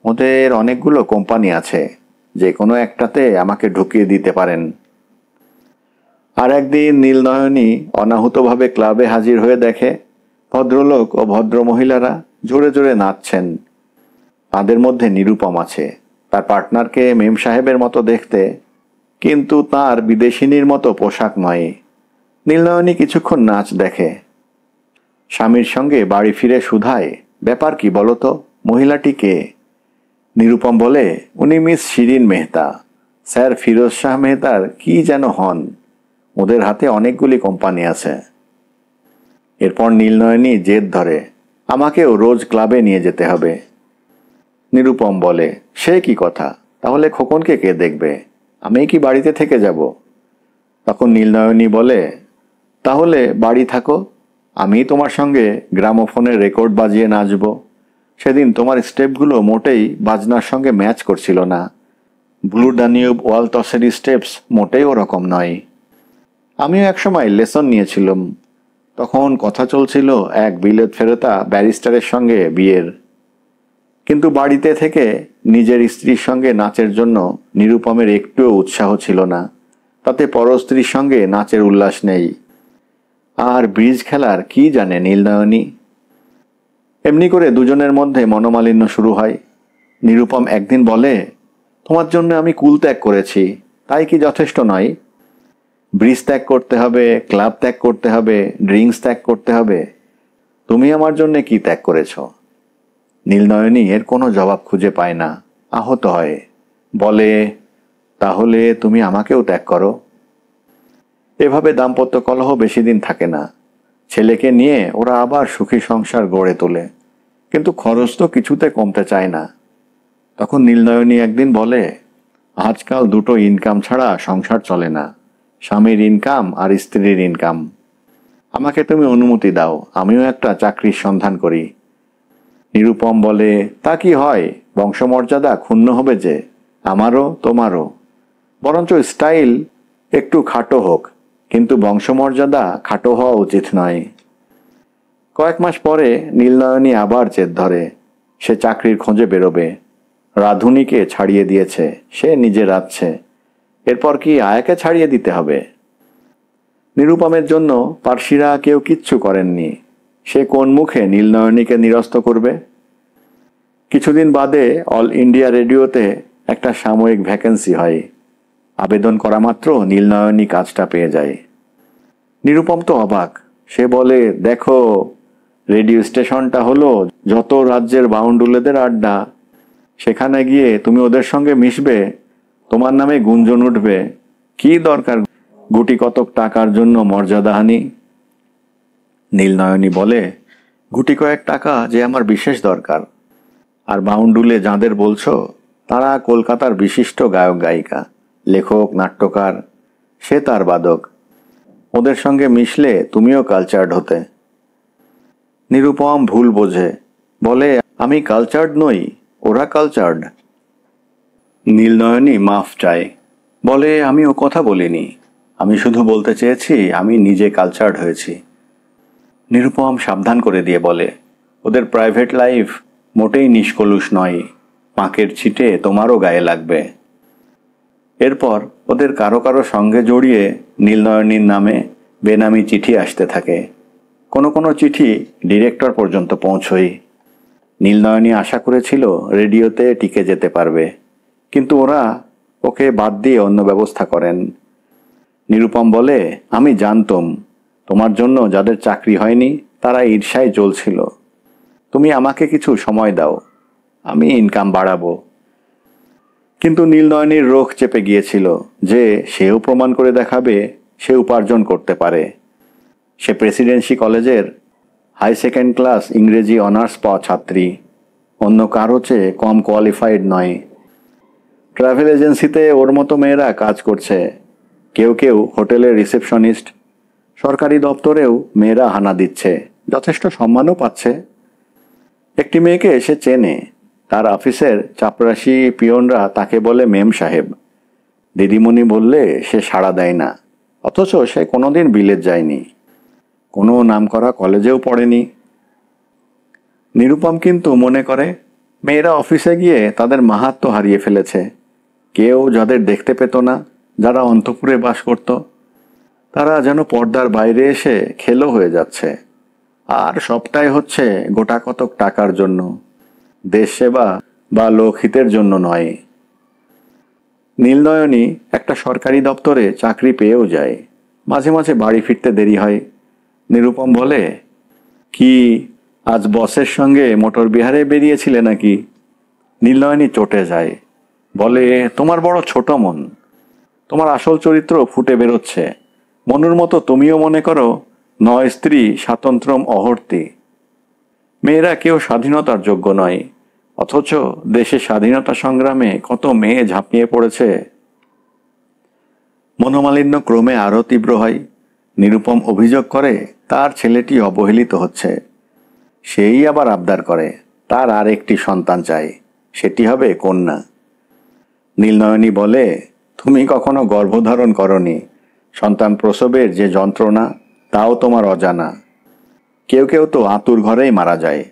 S1: ওদের অনেকগুলো কোম্পানি আছে, যে কোনো একটাতে আমাকে ঢুকিয়ে দিতে পারেন। আর একদিন নীলনয়নী অনাহুতভাবে ক্লাবে হাজির হয়ে দেখে ভদ্রলোক ও ভদ্রমহিলারা জোরে জোরে নাচছেন। তাদের মধ্যে নিরুপম আছে। তার পার্টনারকে মেম সাহেবের মতো দেখতে, কিন্তু তার বিদেশিনীর মতো পোশাক নয়। নীলনয়নী কিছুক্ষণ নাচ দেখে। স্বামীর সঙ্গে বাড়ি ফিরে শুধায়, ব্যাপার কি বলো তো, মহিলাটি কে? নিরুপম বলে, উনি মিস শিরিন মেহতা, স্যার ফিরোজ শাহ মেহতার কি যেন হন। ওদের হাতে অনেকগুলি কোম্পানি আছে। এরপর নীলনয়নী জেদ ধরে, আমাকেও রোজ ক্লাবে নিয়ে যেতে হবে। নিরুপম বলে, সে কি কথা, তাহলে খোকনকে কে দেখবে? আমি কি বাড়িতে থেকে যাব? তখন নীলনয়নী বলে, তাহলে বাড়ি থাকো, আমি তোমার সঙ্গে গ্রামোফোনের রেকর্ড বাজিয়ে নাচব। সেদিন তোমার স্টেপগুলো মোটেই বাজনার সঙ্গে ম্যাচ করছিল না। ব্লু ডানিউব ওয়ালটসের স্টেপস মোটেই ওরকম নয়। আমিও একসময় লেসন নিয়েছিলাম। তখন কথা চলছিল এক বিলেত ফেরতা ব্যারিস্টারের সঙ্গে বিয়ের। কিন্তু বাড়িতে থেকে নিজের স্ত্রীর সঙ্গে নাচের জন্য নিরুপমের একটুও উৎসাহ ছিল না। তাতে পরস্ত্রীর সঙ্গে নাচের উল্লাস নেই। আর ব্রিজ খেলার কি জানে নীলনয়নী। এমনি করে দুজনের মধ্যে মনোমালিন্য শুরু হয়। নিরুপম একদিন বলে, তোমার জন্য আমি কুল ত্যাগ করেছি, তাই কি যথেষ্ট নয়? ব্রিজ ত্যাগ করতে হবে, ক্লাব ত্যাগ করতে হবে, ড্রিঙ্কস ত্যাগ করতে হবে। তুমি আমার জন্য কি ত্যাগ করেছ? নীলনয়নী এর কোনো জবাব খুঁজে পায় না, আহত হয়। বলে, তাহলে তুমি আমাকেও ত্যাগ করো। এভাবে দাম্পত্য কলহ বেশি দিন থাকে না। ছেলেকে নিয়ে ওরা আবার সুখী সংসার গড়ে তোলে, কিন্তু খরচ তো কিছুতে কমতে চায় না। তখন নীলনয়নী একদিন বলে, আজকাল দুটো ইনকাম ছাড়া সংসার চলে না, স্বামীর ইনকাম আর স্ত্রীর ইনকাম। আমাকে তুমি অনুমতি দাও, আমিও একটা চাকরির সন্ধান করি। নিরুপম বলে, তা কি হয়, বংশমর্যাদা ক্ষুণ্ণ হবে যে, আমারও তোমারও। বরঞ্চ স্টাইল একটু খাটো হোক, কিন্তু বংশমর্যাদা খাটো হওয়া উচিত নয়। কয়েক মাস পরে নীলনয়নী আবার জেদ ধরে। সে চাকরির খোঁজে বেরোবে। রাধুনীকে ছাড়িয়ে দিয়েছে, সে নিজে রাঁধছে। এরপর কি আয়াকে ছাড়িয়ে দিতে হবে? নিরুপমের জন্য পার্সিরা কেউ কিচ্ছু করেননি। সে কোন মুখে নীলনয়নীকে নিরস্ত করবে? কিছুদিন বাদে অল ইন্ডিয়া রেডিওতে একটা সাময়িক ভ্যাকেন্সি হয়। আবেদন করা মাত্র নীলনয়নী কাজটা পেয়ে যায়। নিরুপম তো অবাক। সে বলে, দেখো, রেডিও স্টেশনটা হলো যত রাজ্যের বাউন্ডুলেদের আড্ডা। সেখানে গিয়ে তুমি ওদের সঙ্গে মিশবে, তোমার নামে গুঞ্জন উঠবে। কি দরকার গুটি কতক টাকার জন্য মর্যাদাহানি? নীলনয়নী বলে, গুটি কয়েক টাকা যে আমার বিশেষ দরকার। আর বাউন্ডুলে যাঁদের বলছো, তারা কলকাতার বিশিষ্ট গায়ক গায়িকা, লেখক, নাট্যকার। সে তার বাদক। ওদের সঙ্গে মিশলে তুমিও কালচার্ড হতে। নিরুপম ভুল বোঝে, বলে, আমি কালচার্ড নই, ওরা কালচার্ড। নীলনয়নী মাফ চায়, বলে, আমি ও কথা বলিনি, আমি শুধু বলতে চেয়েছি আমি নিজে কালচার্ড হয়েছি। নিরুপম সাবধান করে দিয়ে বলে, ওদের প্রাইভেট লাইফ মোটেই নিষ্কলুষ নয়, পাঁকের ছিটে তোমারও গায়ে লাগবে। এরপর ওদের কারো কারো সঙ্গে জড়িয়ে নীলনয়নীর নামে বেনামি চিঠি আসতে থাকে। কোনো কোনো চিঠি ডিরেক্টর পর্যন্ত পৌঁছয়। নীলনয়নী আশা করেছিল রেডিওতে টিকে যেতে পারবে, কিন্তু ওরা ওকে বাদ দিয়ে অন্য ব্যবস্থা করেন। নিরুপম বলে, আমি জানতাম তোমার জন্য যাদের চাকরি হয়নি তারা ঈর্ষায় জ্বলছিল। তুমি আমাকে কিছু সময় দাও, আমি ইনকাম বাড়াবো। কিন্তু নীলনয়নীর রোখ চেপে গিয়েছিল যে সেও প্রমাণ করে দেখাবে সে উপার্জন করতে পারে। সে প্রেসিডেন্সি কলেজের হাই সেকেন্ড ক্লাস ইংরেজি অনার্স পাওয়া ছাত্রী, অন্য কারো চেয়ে কম কোয়ালিফাইড নয়। ট্রাভেল এজেন্সিতে ওর মতো মেয়েরা কাজ করছে, কেউ কেউ হোটেলের রিসেপশনিস্ট। সরকারি দপ্তরেও মেয়েরা হানা দিচ্ছে, যথেষ্ট সম্মানও পাচ্ছে। একটি মেয়েকে সে চেনে, তার অফিসের চাপরাশি পিয়নরা তাকে বলে মেম সাহেব। দিদিমণি বললে সে সাড়া দেয় না, অথচ সে কোনোদিন বিলেত যায়নি, কোনো নামকরা কলেজেও পড়েনি। নিরুপম কিন্তু মনে করে মেয়েরা অফিসে গিয়ে তাদের মাহাত্ম্য হারিয়ে ফেলেছে। কেউ যাদের দেখতে পেত না, যারা অন্তঃপুরে বাস করত, তারা যেন পর্দার বাইরে এসে খেলো হয়ে যাচ্ছে। আর সবটাই হচ্ছে গোটা কতক টাকার জন্য, দেশ সেবা বা লোকহিতের জন্য নয়। নীলনয়নী একটা সরকারি দপ্তরে চাকরি পেয়েও যায়। মাঝে মাঝে বাড়ি ফিরতে দেরি হয়। নিরুপম বলে, কি আজ বসের সঙ্গে মোটর বিহারে বেরিয়েছিলে নাকি? নীলনয়নী চটে যায়, বলে, তোমার বড় ছোট মন, তোমার আসল চরিত্র ফুটে বেরোচ্ছে। মনুর মতো তুমিও মনে করো নয় স্ত্রী স্বাতন্ত্র্যম অহর্তি। মেয়েরা কেউ স্বাধীনতার যোগ্য নয়, অথচ দেশে স্বাধীনতা সংগ্রামে কত মেয়ে ঝাঁপিয়ে পড়েছে। মনোমালিন্য ক্রমে আরও তীব্র হয়। নিরুপম অভিযোগ করে তার ছেলেটি অবহেলিত হচ্ছে। সেই আবার আবদার করে তার আর একটি সন্তান চাই, সেটি হবে কন্যা। নীলনয়নী বলে, তুমি কখনো গর্ভধারণ করনি, সন্তান প্রসবের যে যন্ত্রণা তাও তোমার অজানা। কেউ কেউ তো আতুর ঘরেই মারা যায়।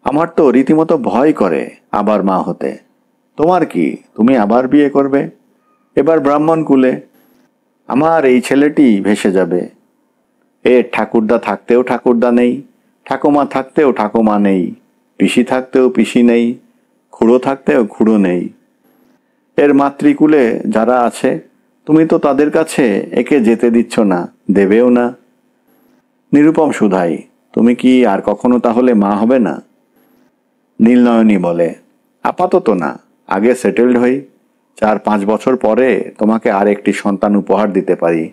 S1: আমার তো রীতিমতো ভয় করে আবার মা হতে। তোমার কি, তুমি আবার বিয়ে করবে, এবার ব্রাহ্মণ কুলে। আমার এই ছেলেটি ভেসে যাবে। এর ঠাকুরদা থাকতেও ঠাকুরদা নেই, ঠাকুমা থাকতেও ঠাকুমা নেই, পিসি থাকতেও পিসি নেই, খুড়ো থাকতেও খুড়ো নেই। এর মাতৃকুলে যারা আছে তুমি তো তাদের কাছে একে যেতে দিচ্ছ না, দেবেও না। নিরুপম শুধাই, তুমি কি আর কখনো তাহলে মা হবে না? নীলনয়নী বলে, আপাতত না, আগে সেটেলড হই। 4-5 বছর পরে তোমাকে আর একটি সন্তান উপহার দিতে পারি,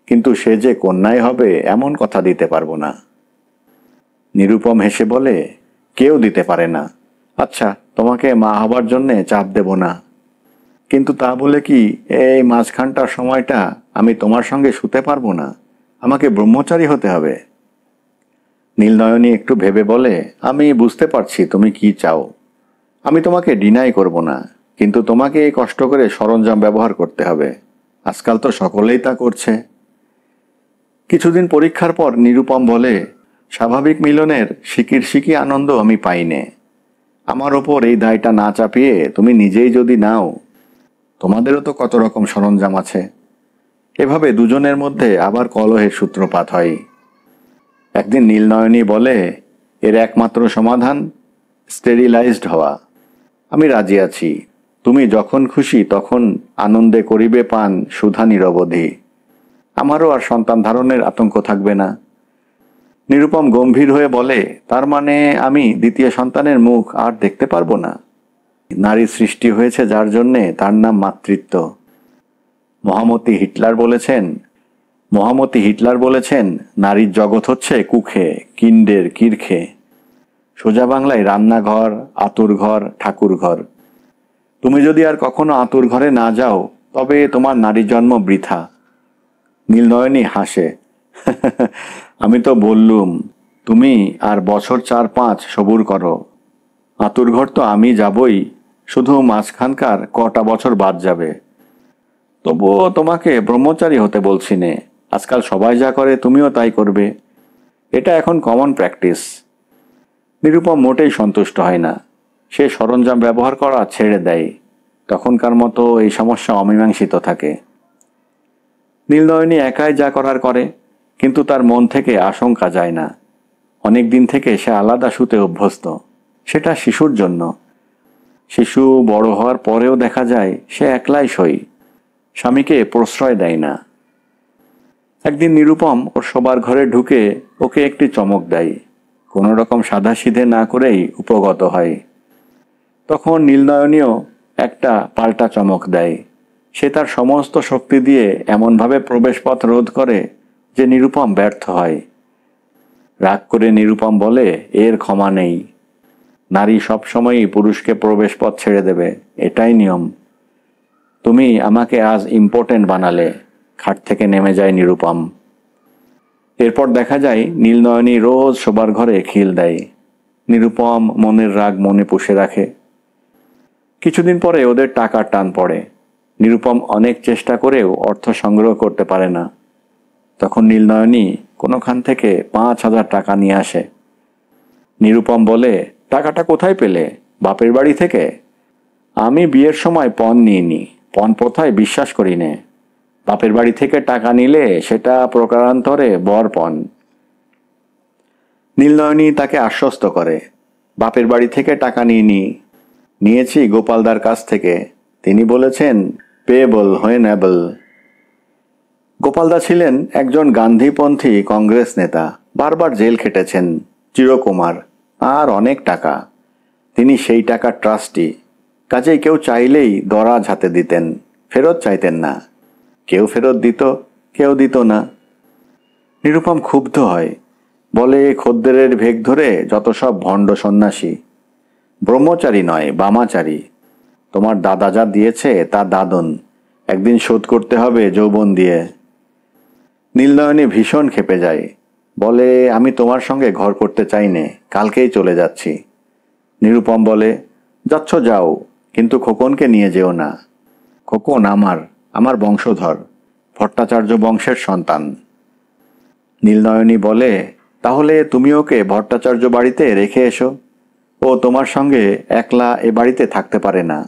S1: কিন্তু সে যে কন্যাই হবে এমন কথা দিতে পারবো না। নিরুপম হেসে বলে, কেউ দিতে পারে না। আচ্ছা, তোমাকে মা হবার জন্যে চাপ দেব না, কিন্তু তা বলে কি এই মাঝখানটার সময়টা আমি তোমার সঙ্গে শুতে পারবো না? আমাকে ব্রহ্মচারী হতে হবে? নীলনয়নী একটু ভেবে বলে, আমি বুঝতে পারছি তুমি কি চাও। আমি তোমাকে ডিনাই করব না, কিন্তু তোমাকে এই কষ্ট করে সরঞ্জাম ব্যবহার করতে হবে। আজকাল তো সকলেই তা করছে। কিছুদিন পরীক্ষার পর নিরুপম বলে, স্বাভাবিক মিলনের সিকি আনন্দ আমি পাইনে। আমার ওপর এই দায়টা না চাপিয়ে তুমি নিজেই যদি নাও। তোমাদেরও তো কত রকম সরঞ্জাম আছে। এভাবে দুজনের মধ্যে আবার কলহের সূত্রপাত হয়। একদিন নীলনয়নী বলে, এর একমাত্র সমাধান স্টেরিলাইজড হওয়া। আমি রাজি আছি, তুমি যখন খুশি তখন আনন্দে করিবে পান সুধা নিরবধি। আমারও আর সন্তান ধারণের আতঙ্ক থাকবে না। নিরুপম গম্ভীর হয়ে বলে, তার মানে আমি দ্বিতীয় সন্তানের মুখ আর দেখতে পারবো না? নারী সৃষ্টি হয়েছে যার জন্যে তার নাম মাতৃত্ব। মহামতি হিটলার বলেছেন নারীর জগৎ হচ্ছে কুখে, কিন্ডের, কিরখে। সোজা বাংলায় রান্নাঘর, আতুর ঘর, ঠাকুর ঘর। তুমি যদি আর কখনো আতুর ঘরে না যাও তবে তোমার নারী জন্ম বৃথা। নীলনয়নী হাসে, আমি তো বললুম তুমি আর বছর 4-5 সবুর করো। আতুর ঘর তো আমি যাবই, শুধু মাঝখানকার কটা বছর বাদ যাবে। তবুও তোমাকে ব্রহ্মচারী হতে বলছি নে, আজকাল সবাই যা করে তুমিও তাই করবে। এটা এখন কমন প্র্যাকটিস। নিরুপম মোটেই সন্তুষ্ট হয় না। সে সরঞ্জাম ব্যবহার করা ছেড়ে দেয়। তখনকার মতো এই সমস্যা অমীমাংসিত থাকে। নীলনয়নী একাই যা করার করে, কিন্তু তার মন থেকে আশঙ্কা যায় না। অনেক দিন থেকে সে আলাদা শুতে অভ্যস্ত। সেটা শিশুর জন্য। শিশু বড় হওয়ার পরেও দেখা যায় সে একলাই শোয়, স্বামীকে প্রশ্রয় দেয় না। একদিন নিরুপম ওর শোবার ঘরে ঢুকে ওকে একটি চমক দেয়। কোনো রকম সাধাসিধে না করেই উপগত হয়। তখন নীলনয়নীও একটা পাল্টা চমক দেয়। সে তার সমস্ত শক্তি দিয়ে এমনভাবে প্রবেশপথ রোধ করে যে নিরুপম ব্যর্থ হয়। রাগ করে নিরুপম বলে, এর ক্ষমা নেই। নারী সবসময়ই পুরুষকে প্রবেশপথ ছেড়ে দেবে, এটাই নিয়ম। তুমি আমাকে আজ ইম্পর্টেন্ট বানালে। খাট থেকে নেমে যায় নিরুপম। এরপর দেখা যায় নীলনয়নী রোজ শোবার ঘরে খিল দেয়। নিরুপম মনের রাগ মনে পুষে রাখে। কিছুদিন পরে ওদের টাকার টান পড়ে। নিরুপম অনেক চেষ্টা করেও অর্থ সংগ্রহ করতে পারে না। তখন নীলনয়নী কোনোখান থেকে 5,000 টাকা নিয়ে আসে। নিরুপম বলে, টাকাটা কোথায় পেলে? বাপের বাড়ি থেকে? আমি বিয়ের সময় পণ নিইনি, পণ প্রথায় বিশ্বাস করি নে। বাপের বাড়ি থেকে টাকা নিলে সেটা প্রকারান্তরে বরপণ। নীলনয়নী তাকে আশ্বস্ত করে, বাপের বাড়ি থেকে টাকা নিয়েছি গোপালদার কাছ থেকে। তিনি বলেছেন পেয়েবল হোয়েনেবল। গোপালদা ছিলেন একজন গান্ধীপন্থী কংগ্রেস নেতা, বারবার জেল খেটেছেন, চিরকুমার, আর অনেক টাকা। তিনি সেই টাকার ট্রাস্টি। কাজেই কেউ চাইলেই দরাজ হাতে দিতেন, ফেরত চাইতেন না। কেউ ফেরত দিত, কেউ দিত না। নিরুপম ক্ষুব্ধ হয়, বলে খদ্দেরের ভেগ ধরে যত সব ভণ্ড সন্ন্যাসী। ব্রহ্মচারী নয়, বামাচারী। তোমার দাদা যা দিয়েছে তা দাদন, একদিন শোধ করতে হবে যৌবন দিয়ে। নীলনয়নী ভীষণ ক্ষেপে যায়, বলে আমি তোমার সঙ্গে ঘর করতে চাই নে, কালকেই চলে যাচ্ছি। নিরুপম বলে, যাচ্ছ যাও, কিন্তু খোকনকে নিয়ে যেও না। খোকন আমার বংশধর, ভট্টাচার্য বংশের সন্তান। নীলনয়নী বলে, তাহলে তুমি ওকে ভট্টাচার্য বাড়িতে রেখে এসো। ও তোমার সঙ্গে একলা এ বাড়িতে থাকতে পারে না,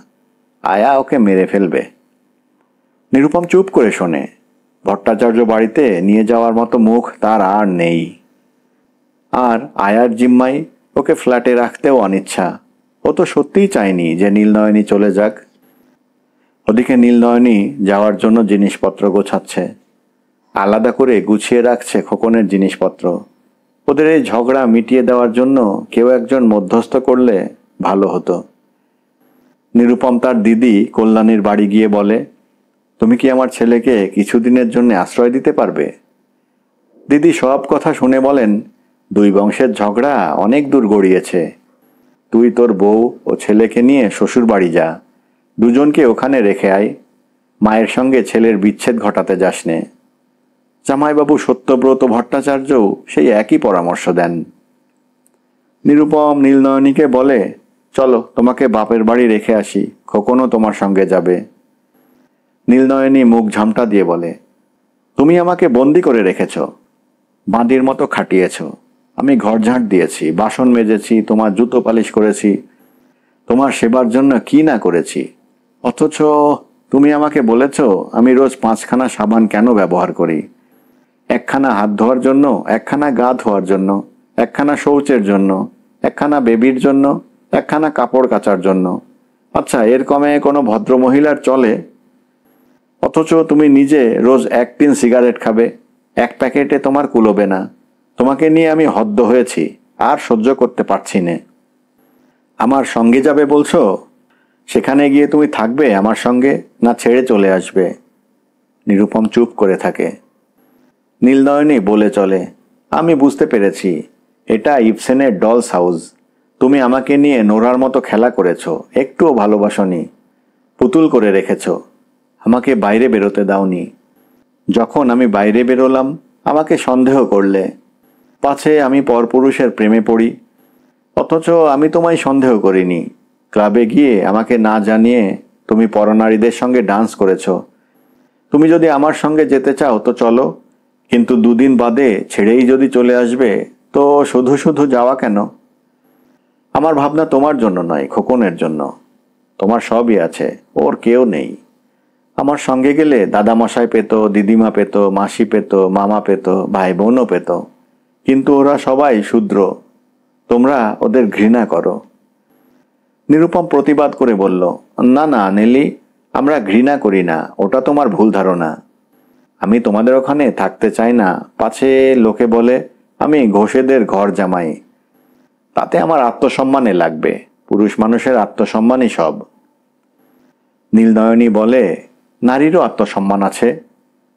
S1: আয়া ওকে মেরে ফেলবে। নিরুপম চুপ করে শোনে। ভট্টাচার্য বাড়িতে নিয়ে যাওয়ার মতো মুখ তার আর নেই। আর আয়ার জিম্মাই ওকে ফ্ল্যাটে রাখতেও অনিচ্ছা। ও তো সত্যিই চায়নি যে নীলনয়নী চলে যাক। ওদিকে নীলনয়নী যাওয়ার জন্য জিনিসপত্র গোছাচ্ছে, আলাদা করে গুছিয়ে রাখছে খোকনের জিনিসপত্র। ওদের এই ঝগড়া মিটিয়ে দেওয়ার জন্য কেউ একজন মধ্যস্থ করলে ভালো হতো। নিরুপম তার দিদি কল্যাণীর বাড়ি গিয়ে বলে, তুমি কি আমার ছেলেকে কিছুদিনের জন্য আশ্রয় দিতে পারবে? দিদি সব কথা শুনে বলেন, দুই বংশের ঝগড়া অনেক দূর গড়িয়েছে। তুই তোর বউ ও ছেলেকে নিয়ে শ্বশুর বাড়ি যা, দুজনকে ওখানে রেখে আয়। মায়ের সঙ্গে ছেলের বিচ্ছেদ ঘটাতে যাস নে। জামাইবাবু সত্যব্রত ভট্টাচার্যও সেই একই পরামর্শ দেন। নিরুপম নীলনয়নীকে বলে, চলো তোমাকে বাপের বাড়ি রেখে আসি, খোকনও তোমার সঙ্গে যাবে। নীলনয়নী মুখ ঝামটা দিয়ে বলে, তুমি আমাকে বন্দি করে রেখেছ, বাঁদির মতো খাটিয়েছ। আমি ঘর ঝাঁট দিয়েছি, বাসন মেজেছি, তোমার জুতো পালিশ করেছি, তোমার সেবার জন্য কি না করেছি। অথচ তুমি আমাকে বলেছ আমি রোজ 5খানা সাবান কেন ব্যবহার করি। একখানা হাত ধোয়ার জন্য, একখানা গা ধোয়ার জন্য, একখানা শৌচের জন্য, একখানা বেবির জন্য, একখানা কাপড় কাচার জন্য। আচ্ছা, এর কমে কোনো ভদ্রমহিলার চলে? অথচ তুমি নিজে রোজ 1 টিন সিগারেট খাবে, 1 প্যাকেটে তোমার কুলোবে না। তোমাকে নিয়ে আমি হদ্দ হয়েছি, আর সহ্য করতে পারছি না। আমার সঙ্গে যাবে বলছো? সেখানে গিয়ে তুমি থাকবে আমার সঙ্গে, না ছেড়ে চলে আসবে? নিরুপম চুপ করে থাকে। নীলনয়নী বলে চলে, আমি বুঝতে পেরেছি, এটা ইবসেনের ডলস হাউস। তুমি আমাকে নিয়ে নোরার মতো খেলা করেছ, একটুও ভালোবাসনি, পুতুল করে রেখেছ। আমাকে বাইরে বেরোতে দাওনি। যখন আমি বাইরে বেরোলাম আমাকে সন্দেহ করলে, পাছে আমি পরপুরুষের প্রেমে পড়ি। অথচ আমি তোমায় সন্দেহ করিনি। ক্লাবে গিয়ে আমাকে না জানিয়ে তুমি পরনারীদের সঙ্গে ডান্স করেছ। তুমি যদি আমার সঙ্গে যেতে চাও তো চলো, কিন্তু 2 দিন বাদে ছেড়েই যদি চলে আসবে তো শুধু শুধু যাওয়া কেন? আমার ভাবনা তোমার জন্য নয়, খোকনের জন্য। তোমার সবই আছে, ওর কেউ নেই। আমার সঙ্গে গেলে দাদামশাই পেত, দিদিমা পেত, মাসি পেত, মামা পেত, ভাই বোনও পেত, কিন্তু ওরা সবাই শূদ্র। তোমরা ওদের ঘৃণা করো। নিরুপম প্রতিবাদ করে বলল, না না নেলি, আমরা ঘৃণা করি না, ওটা তোমার ভুল ধারণা। আমি তোমাদের ওখানে থাকতে চাই না, পাছে লোকে বলে আমি ঘোষেদের ঘর জামাই। তাতে আমার আত্মসম্মানে লাগবে, পুরুষ মানুষের আত্মসম্মানই সব। নীলনয়নী বলে, নারীরও আত্মসম্মান আছে।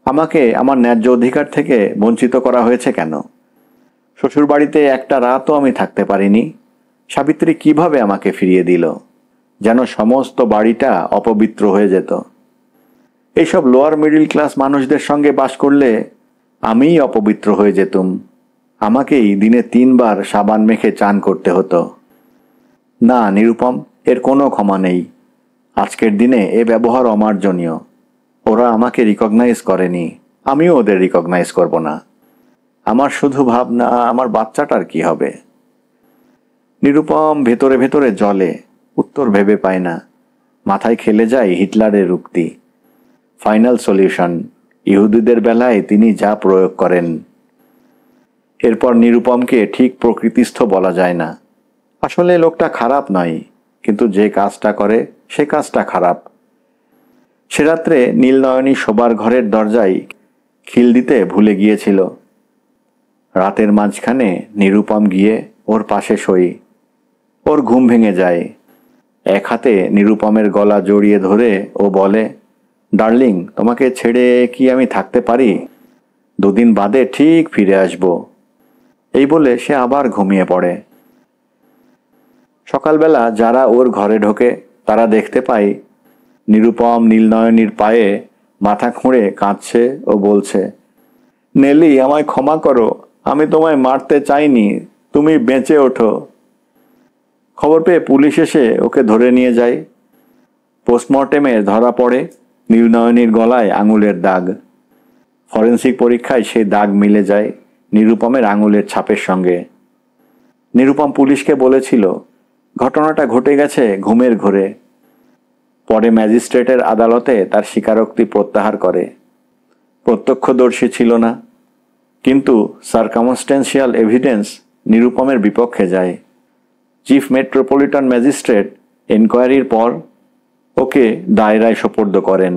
S1: আমাকে আমার ন্যায্য অধিকার থেকে বঞ্চিত করা হয়েছে কেন? শ্বশুরবাড়িতে একটা রাতও আমি থাকতে পারিনি। সাবিত্রী কিভাবে আমাকে ফিরিয়ে দিল, যেন সমস্ত বাড়িটা অপবিত্র হয়ে যেত। এইসব লোয়ার মিডল ক্লাস মানুষদের সঙ্গে বাস করলে আমিই অপবিত্র হয়ে যেতুম। আমাকেই দিনে 3 বার সাবান মেখে চান করতে হতো। না নিরুপম, এর কোনো ক্ষমা নেই। আজকের দিনে এ ব্যবহার অমার্জনীয়। ওরা আমাকে রিকগনাইজ করেনি, আমিও ওদের রিকগনাইজ করব না। আমার শুধু ভাবনা, আমার বাচ্চাটার কি হবে? নিরুপম ভেতরে ভেতরে জ্বলে, উত্তর ভেবে পায় না। মাথায় খেলে যায় হিটলারের উক্তি, ফাইনাল সলিউশন। ইহুদিদের বেলায় তিনি যা প্রয়োগ করেন। এরপর নিরুপমকে ঠিক প্রকৃতিস্থ বলা যায় না। আসলে লোকটা খারাপ নয়, কিন্তু যে কাজটা করে সে কাজটা খারাপ। সে রাত্রে নীলনয়নী শোবার ঘরের দরজায় খিল দিতে ভুলে গিয়েছিল। রাতের মাঝখানে নিরুপম গিয়ে ওর পাশে শোয়। ওর ঘুম ভেঙে যায়। এক হাতে নিরুপমের গলা জড়িয়ে ধরে ও বলে, ডার্লিং, তোমাকে ছেড়ে কি আমি থাকতে পারি? 2 দিন বাদে ঠিক ফিরে আসব। এই বলে সে আবার ঘুমিয়ে পড়ে। সকালবেলা যারা ওর ঘরে ঢোকে তারা দেখতে পায় নিরুপম নীলনয়নীর পায়ে মাথা খুঁড়ে কাঁদছে ও বলছে, নেলি, আমায় ক্ষমা করো, আমি তোমায় মারতে চাইনি, তুমি বেঁচে ওঠো। খবর পেয়ে পুলিশ এসে ওকে ধরে নিয়ে যায়। পোস্টমর্টেমে ধরা পড়ে নীলনয়নীর গলায় আঙুলের দাগ। ফরেন্সিক পরীক্ষায় সেই দাগ মিলে যায় নিরুপমের আঙুলের ছাপের সঙ্গে। নিরুপম পুলিশকে বলেছিল ঘটনাটা ঘটে গেছে ঘুমের ঘোরে। পরে ম্যাজিস্ট্রেটের আদালতে তার স্বীকারোক্তি প্রত্যাহার করে। প্রত্যক্ষদর্শী ছিল না, কিন্তু সার্কামস্টেন্সিয়াল এভিডেন্স নিরুপমের বিপক্ষে যায়। চিফ মেট্রোপলিটন ম্যাজিস্ট্রেট এনকোয়ারির পর ওকে দায়রায় সোপর্দ করেন।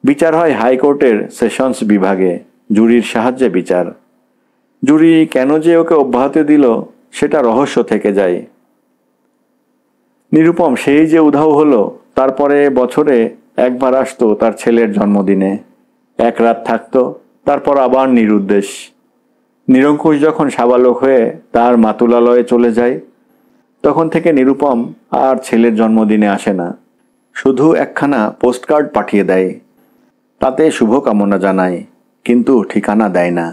S1: বিচার হয় হাইকোর্টের সেশনস বিভাগে, জুরির সাহায্যে বিচার। জুরি কেন যে ওকে অব্যাহতি দিল সেটা রহস্য থেকে যায়। নিরুপম সেই যে উধাও হলো, তারপরে বছরে একবার আসতো তার ছেলের জন্মদিনে, এক রাত থাকতো, তারপর আবার নিরুদ্দেশ। নিরঙ্কুশ যখন সাবালক হয়ে তার মাতুলালয়ে চলে যায়, তখন থেকে নিরুপম আর ছেলের জন্মদিনে আসে না, শুধু একখানা পোস্টকার্ড পাঠিয়ে দেয়। তাতে শুভকামনা জানায়, কিন্তু ঠিকানা দেয় না।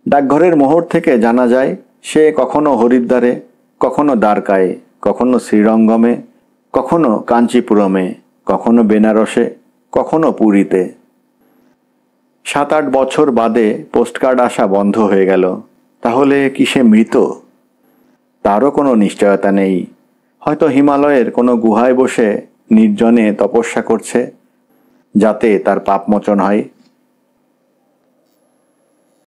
S1: ডাকঘরের মোহর থেকে জানা যায় সে কখনো হরিদ্বারে, কখনো দ্বারকায়, কখনো শ্রীরঙ্গমে, কখনো কাঞ্চিপুরমে, কখনো বেনারসে, কখনো পুরীতে। 7-8 বছর বাদে পোস্টকার্ড আসা বন্ধ হয়ে গেল। তাহলে কি সে মৃত? তারও কোনো নিশ্চয়তা নেই। হয়তো হিমালয়ের কোনো গুহায় বসে নির্জনে তপস্যা করছে, যাতে তার পাপমোচন হয়।